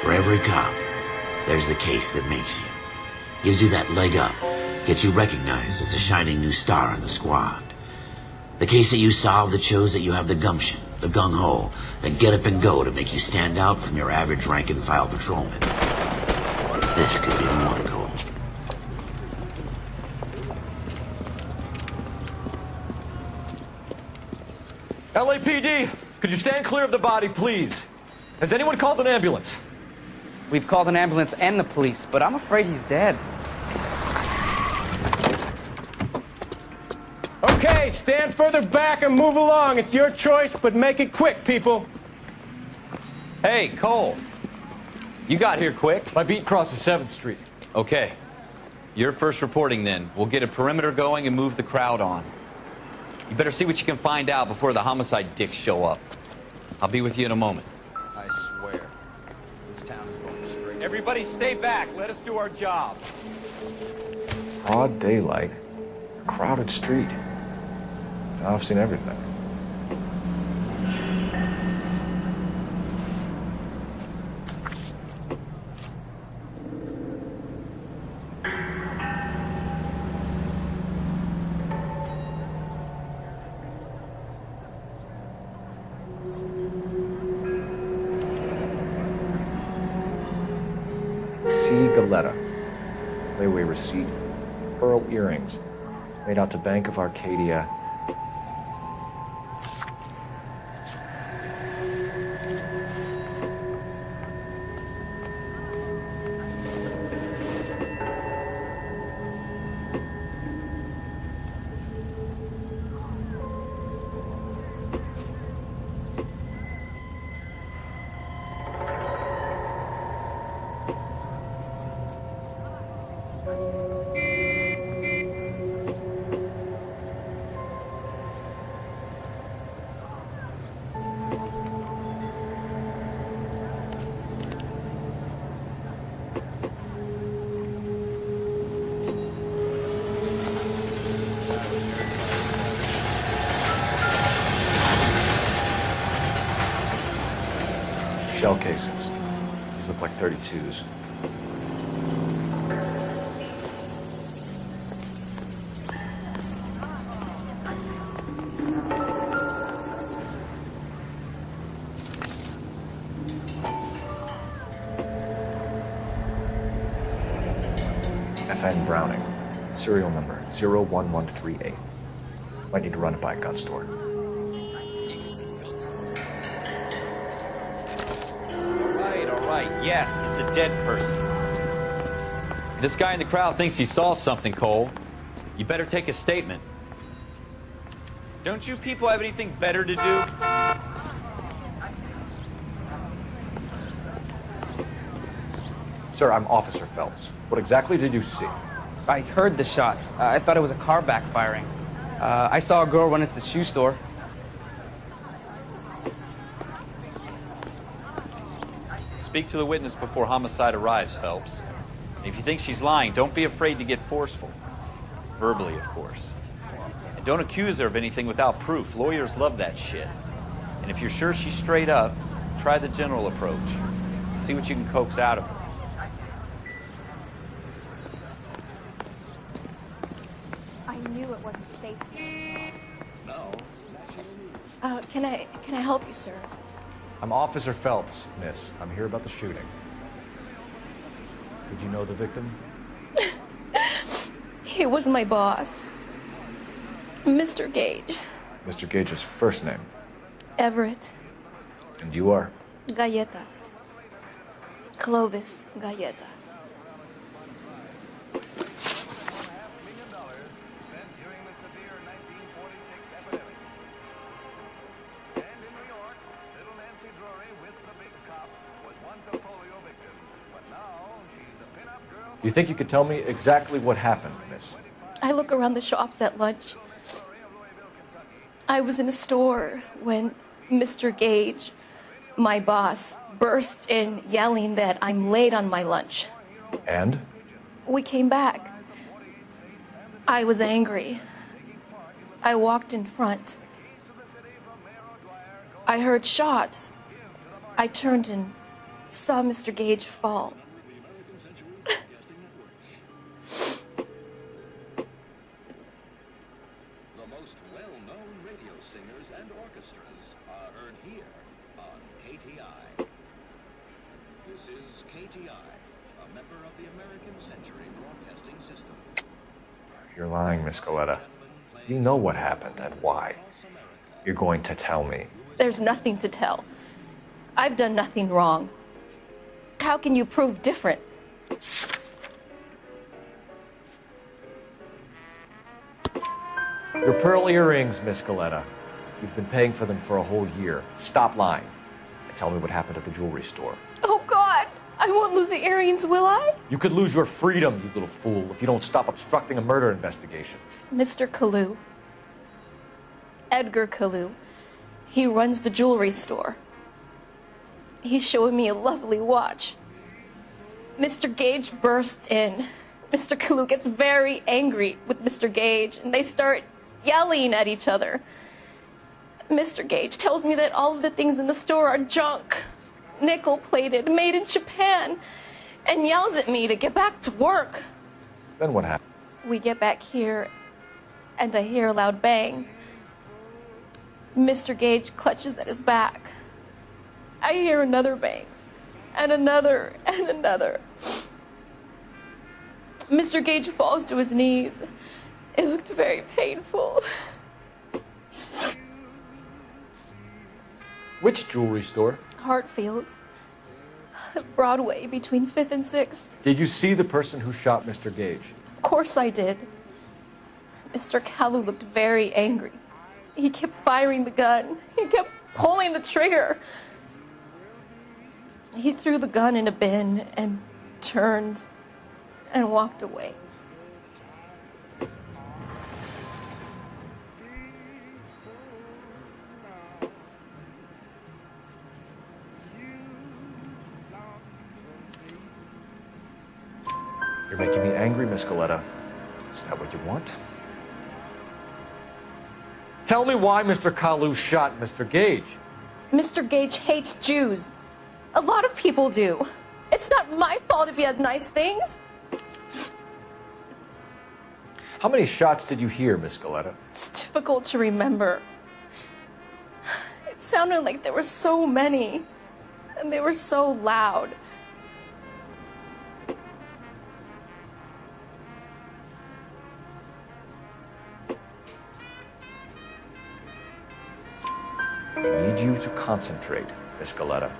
For every cop, there's the case that makes you. Gives you that leg up. Gets you recognized as a shining new star in the squad. The case that you solve that shows that you have the gumption, the gung-ho, the get up and go to make you stand out from your average rank-and-file patrolman. This could be the one, Cole. LAPD, could you stand clear of the body, please? Has anyone called an ambulance? We've called an ambulance and the police, but I'm afraid he's dead. Okay, stand further back and move along. It's your choice, but make it quick, people. Hey, Cole. You got here quick. My beat crosses 7th Street. Okay. You're first reporting then. We'll get a perimeter going and move the crowd on. You better see what you can find out before the homicide dicks show up. I'll be with you in a moment. I swear, this town is going straight. Everybody stay back. Let us do our job. Broad daylight, a crowded street. Now I've seen everything. Galetta, Layaway receipt, pearl earrings, made out to Bank of Arcadia. Shell casings. These look like 32s. FN Browning, serial number 01138. Might need to run it by a gun store. Yes, it's a dead person. This guy in the crowd thinks he saw something, Cole. You better take a statement. Don't you people have anything better to do? Sir, I'm Officer Phelps. What exactly did you see? I heard the shots. I thought it was a car backfiring. I saw a girl run at the shoe store. Speak to the witness before homicide arrives, Phelps. And if you think she's lying, don't be afraid to get forceful. Verbally, of course. And don't accuse her of anything without proof. Lawyers love that shit. And if you're sure she's straight up, try the general approach. See what you can coax out of her. I knew it wasn't safe. No. Can I help you, sir? I'm Officer Phelps, miss. I'm here about the shooting. Did you know the victim? He was my boss, Mr. Gage. Mr. Gage's first name. Everett. And you are? Galleta. Clovis Galleta. You think you could tell me exactly what happened, miss? I look around the shops at lunch. I was in a store when Mr. Gage, my boss, bursts in yelling that I'm late on my lunch. And? We came back. I was angry. I walked in front. I heard shots. I turned and saw Mr. Gage fall. The most well-known radio singers and orchestras are heard here on KTI. This is KTI, a member of the American Century Broadcasting System. You're lying, Miss Goleta. You know what happened and why. You're going to tell me. There's nothing to tell. I've done nothing wrong. How can you prove different? Your pearl earrings, Miss Goleta. You've been paying for them for a whole year. Stop lying and tell me what happened at the jewelry store. Oh, God! I won't lose the earrings, will I? You could lose your freedom, you little fool, if you don't stop obstructing a murder investigation. Mr. Kalou. Edgar Kalou. He runs the jewelry store. He's showing me a lovely watch. Mr. Gage bursts in. Mr. Kalou gets very angry with Mr. Gage, and they start yelling at each other. Mr. Gage tells me that all of the things in the store are junk, nickel-plated, made in Japan, and yells at me to get back to work. Then what happened? We get back here, and I hear a loud bang. Mr. Gage clutches at his back. I hear another bang, and another, and another. Mr. Gage falls to his knees. It looked very painful. Which jewelry store? Hartfield's. Broadway, between 5th and 6th. Did you see the person who shot Mr. Gage? Of course I did. Mr. Kalou looked very angry. He kept firing the gun. He kept pulling the trigger. He threw the gun in a bin and turned and walked away. You're making me angry, Miss Goleta. Is that what you want? Tell me why Mr. Kalou shot Mr. Gage. Mr. Gage hates Jews. A lot of people do. It's not my fault if he has nice things. How many shots did you hear, Miss Goleta? It's difficult to remember. It sounded like there were so many, and they were so loud. I need you to concentrate, Miss Goleta.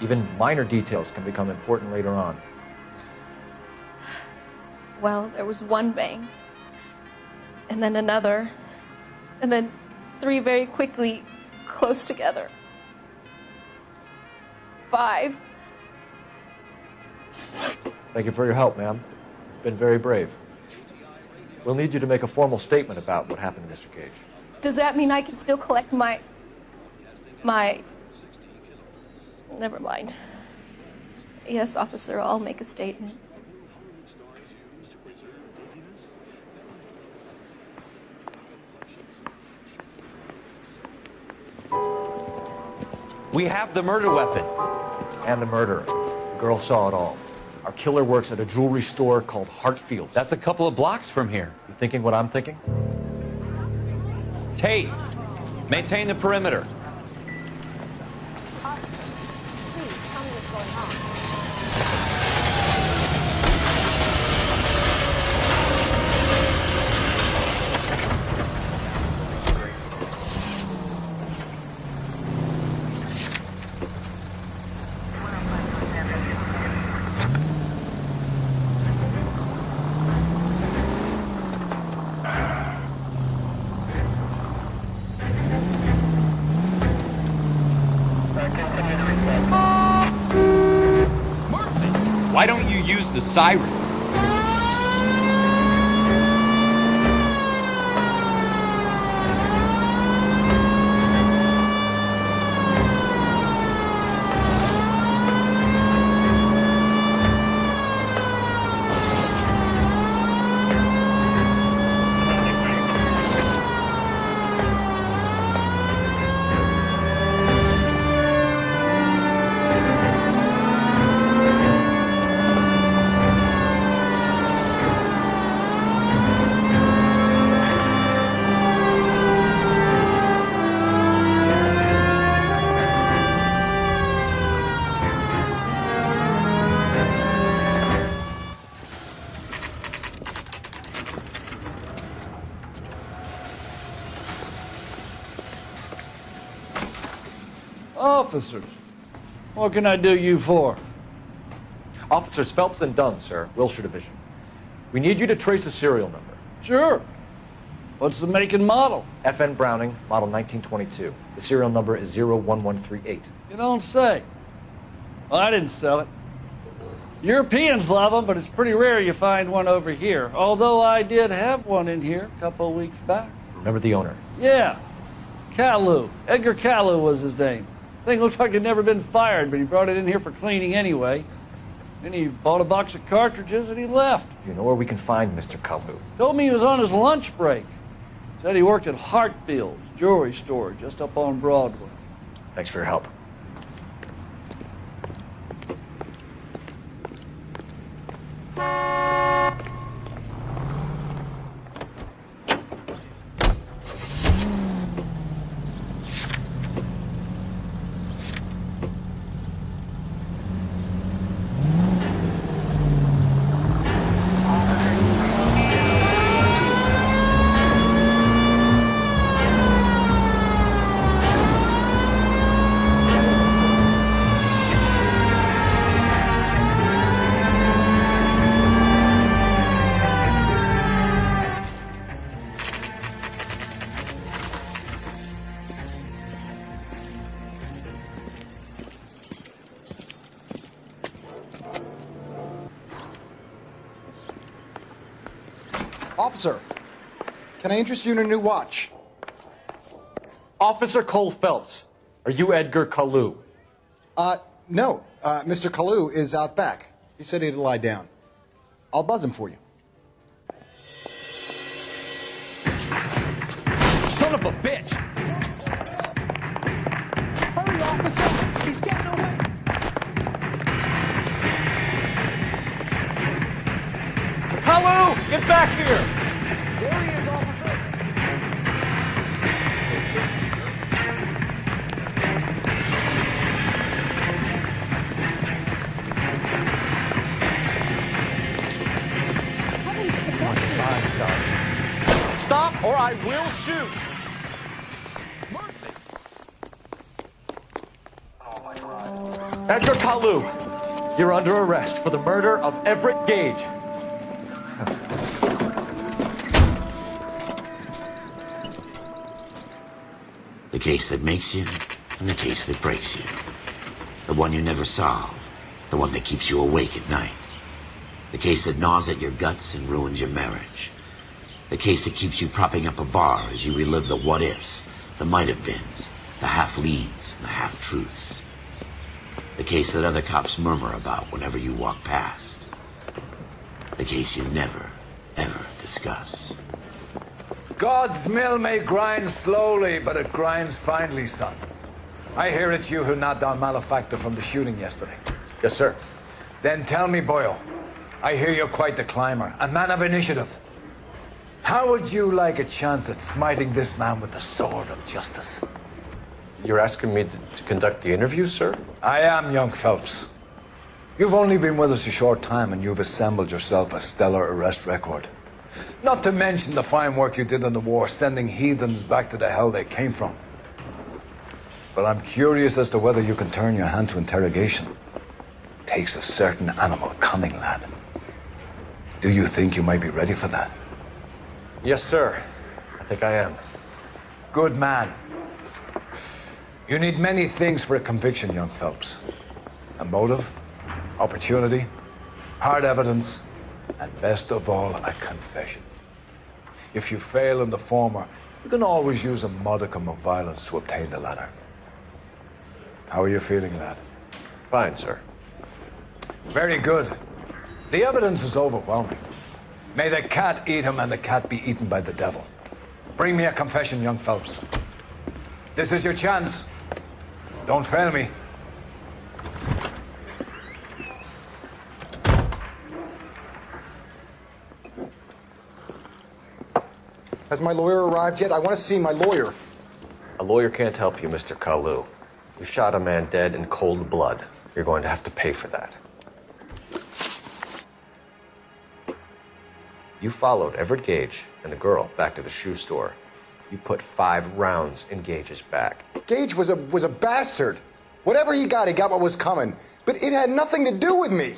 Even minor details can become important later on. Well, there was one bang, and then another, and then 3 very quickly, close together. 5. Thank you for your help, ma'am. You've been very brave. We'll need you to make a formal statement about what happened to Mr. Gage. Does that mean I can still collect my... Never mind. Yes, officer, I'll make a statement. We have the murder weapon. And the murderer. The girl saw it all. Our killer works at a jewelry store called Hartfield's. That's a couple of blocks from here. You thinking what I'm thinking? Tate, maintain the perimeter. Please tell me what's going on. Why don't you use the siren? Officers, what can I do you for? Officers Phelps and Dunn, sir, Wilshire Division. We need you to trace a serial number. Sure. What's the make and model? FN Browning, model 1922. The serial number is 01138. You don't say. Well, I didn't sell it. Europeans love them, but it's pretty rare you find one over here. Although I did have one in here a couple of weeks back. Remember the owner? Yeah. Kalou. Edgar Kalou was his name. Thing looks like he'd never been fired, but he brought it in here for cleaning anyway. Then he bought a box of cartridges and he left. You know where we can find Mr. Kalou? Told me he was on his lunch break. Said he worked at Hartfield's jewelry store just up on Broadway. Thanks for your help. Officer, can I interest you in a new watch? Officer Cole Phelps, are you Edgar Kalou? No. Mr. Kalou is out back. He said he'd lie down. I'll buzz him for you. Son of a bitch! Hurry, officer! He's getting away! Kalou, get back here! There he is, officer! Stop or I will shoot! Edgar Kalou, you're under arrest for the murder of Everett Gage. The case that makes you, and the case that breaks you. The one you never solve, the one that keeps you awake at night. The case that gnaws at your guts and ruins your marriage. The case that keeps you propping up a bar as you relive the what-ifs, the might-have-beens, the half-leads, and the half-truths. The case that other cops murmur about whenever you walk past. The case you never, ever discuss. God's mill may grind slowly, but it grinds finely, son. I hear it's you who knocked down Malefactor from the shooting yesterday. Yes, sir. Then tell me, Boyle, I hear you're quite the climber, a man of initiative. How would you like a chance at smiting this man with the sword of justice? You're asking me to conduct the interview, sir? I am, young Phelps. You've only been with us a short time and you've assembled yourself a stellar arrest record. Not to mention the fine work you did in the war, sending heathens back to the hell they came from. But I'm curious as to whether you can turn your hand to interrogation. Takes a certain animal cunning, lad. Do you think you might be ready for that? Yes, sir. I think I am. Good man. You need many things for a conviction, young Phelps. A motive, opportunity, hard evidence, and best of all, a confession. If you fail in the former, you can always use a modicum of violence to obtain the latter. How are you feeling, lad? Fine, sir. Very good. The evidence is overwhelming. May the cat eat him and the cat be eaten by the devil. Bring me a confession, young Phelps. This is your chance. Don't fail me. Has my lawyer arrived yet? I want to see my lawyer. A lawyer can't help you, Mr. Kalou. You shot a man dead in cold blood. You're going to have to pay for that. You followed Everett Gage and the girl back to the shoe store. You put 5 rounds in Gage's back. Gage was a bastard. Whatever he got what was coming. But it had nothing to do with me.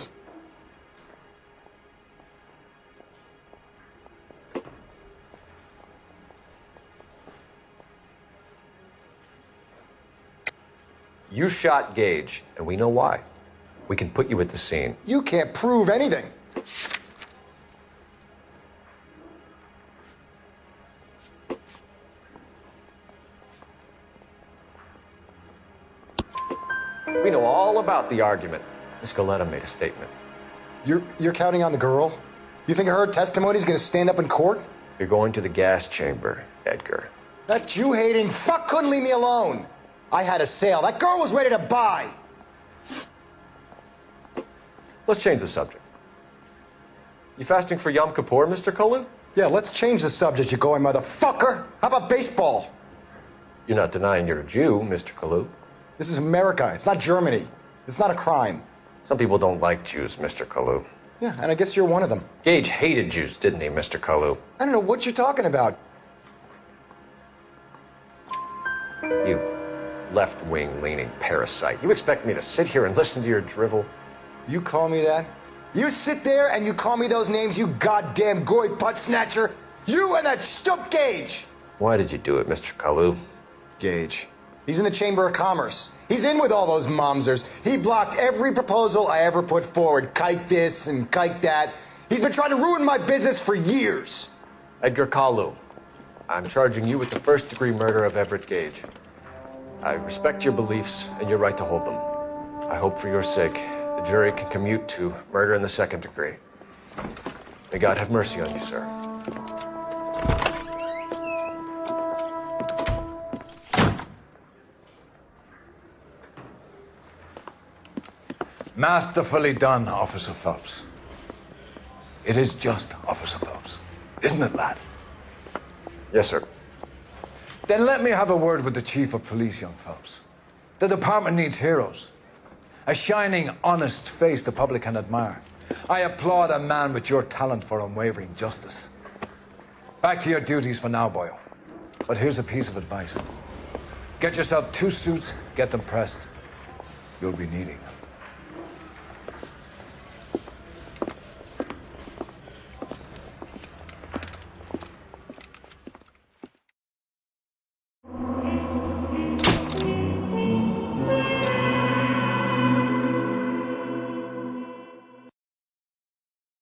You shot Gage, and we know why. We can put you at the scene. You can't prove anything. We know all about the argument. Miss Goleta made a statement. You're counting on the girl? You think her testimony is going to stand up in court? You're going to the gas chamber, Edgar. That Jew-hating fuck couldn't leave me alone. I had a sale. That girl was ready to buy. Let's change the subject. You fasting for Yom Kippur, Mr. Kalou? Yeah, let's change the subject, you going motherfucker. How about baseball? You're not denying you're a Jew, Mr. Kalou. This is America. It's not Germany. It's not a crime. Some people don't like Jews, Mr. Kalou. Yeah, and I guess you're one of them. Gage hated Jews, didn't he, Mr. Kalou? I don't know what you're talking about. You left-wing leaning parasite. You expect me to sit here and listen to your drivel? You call me that? You sit there and you call me those names, you goddamn goy butt snatcher? You and that stup Gage! Why did you do it, Mr. Kalou? Gage. He's in the Chamber of Commerce. He's in with all those momsers. He blocked every proposal I ever put forward. Kike this and kike that. He's been trying to ruin my business for years. Edgar Kalou, I'm charging you with the first-degree murder of Everett Gage. I respect your beliefs and your right to hold them. I hope for your sake the jury can commute to murder in the second degree. May God have mercy on you, sir. Masterfully done, Officer Phelps. It is just, Officer Phelps. Isn't it, lad? Yes, sir. Then let me have a word with the Chief of Police, young Phelps. The department needs heroes. A shining, honest face the public can admire. I applaud a man with your talent for unwavering justice. Back to your duties for now, boyo. But here's a piece of advice. Get yourself 2 suits, get them pressed. You'll be needing them.